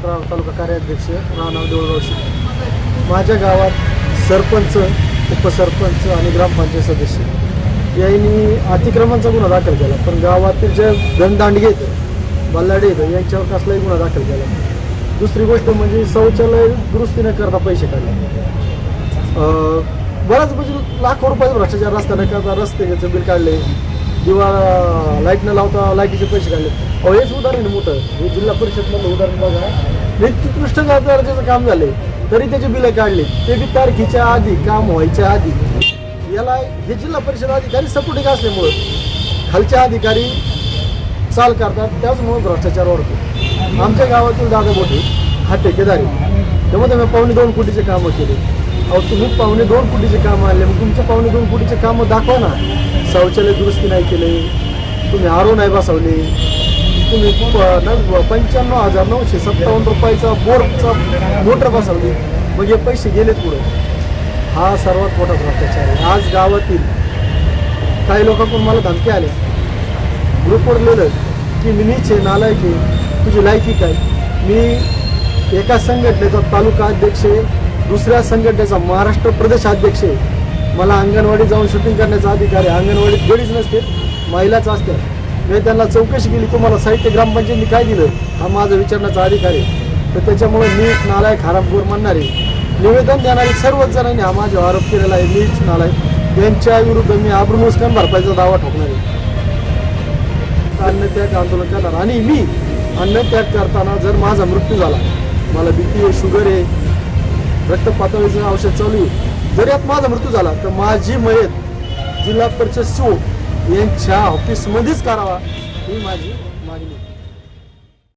तालुका कार्याध्यक्ष राहणार देऊळगावशी। माझ्या गावात सरपंच, उपसरपंच आणि ग्रामपंचायत सदस्य यांनी अतिक्रमणाचा गुन्हा दाखल केला, पण गावातील जे धनदांडगे आहेत, बल्लाडे आहेत, यांच्यावर कसलाही गुन्हा दाखल केला। दुसरी गोष्ट म्हणजे शौचालय दुरुस्ती न करता पैसे काढले। बराच म्हणजे लाखो रुपयाचा भ्रष्टाचार, रस्ता न करता रस्त्याचं बिल काढले, किंवा लाईट न लावता लाईटीचे पैसे काढले। हेच उदाहरण मोठं, हे जिल्हा परिषदमधलं उदाहरण बघा, निकृष्ट दर्जाचं काम झाले तरी त्याचे बिलं काढले, ते बी तारखेच्या आधी, काम व्हायच्या आधी। याला हे जिल्हा परिषद अधिकारी सपोर्टिंग असल्यामुळं खालचे अधिकारी चाल करतात, त्याचमुळे भ्रष्टाचार वाढतो। आमच्या गावातील दादा बोटे हा ठेकेदारी, त्यामध्ये मी 2.25 कोटीचे कामं केले। अहो तुम्ही 2.25 कोटीचे कामं आणले, मग तुमचे 2.25 कोटीचे कामं दाखवा ना। शौचालय दुरुस्ती नाही केले, तुम्ही आरो नाही बसवले, तुम्ही 95,957 रुपयाचा बोरचा मोटर बसवली, मग हे पैसे गेलेत पुढे। हा सर्वात मोठा भ्रष्टाचार आहे। आज गावातील काही लोकांकडून मला धमकी आल्या, ग्रुपवर लिहिलं की मी नीच आहे, नालायक आहे, तुझी लायकी काय। मी एका संघटनेचा तालुका अध्यक्ष आहे, दुसऱ्या संघटनेचा महाराष्ट्र प्रदेश अध्यक्ष आहे। मला अंगणवाडी जाऊन शूटिंग करण्याचा अधिकार आहे। अंगणवाडीत गडीच नसते, महिलाच असतात। मी त्यांना चौकशी केली, तुम्हाला साहित्य ग्रामपंचायतीने काय दिलं, हा माझा विचारण्याचा अधिकार आहे। तर त्याच्यामुळे नीट नालायक, हरामखोर म्हणणारे, निवेदन देणारे सर्वच जणांनी हा माझ्यावर आरोप केलेला आहे। नीट नालायक यांच्या विरुद्ध मी आबरू नुकसान भरपाईचा दावा ठोकणार आहे। अन्नत्याग आंदोलन करणार, आणि मी अन्नत्याग करताना जर माझा मृत्यू झाला, मला BP आहे, शुगर आहे, रक्त पातळीचं औषध चालू आहे, जर यात माझा मृत्यू झाला तर माझी मयत जिल्हा परिषद यांच्या ऑफिसमध्येच करावा, ही माझी मागणी।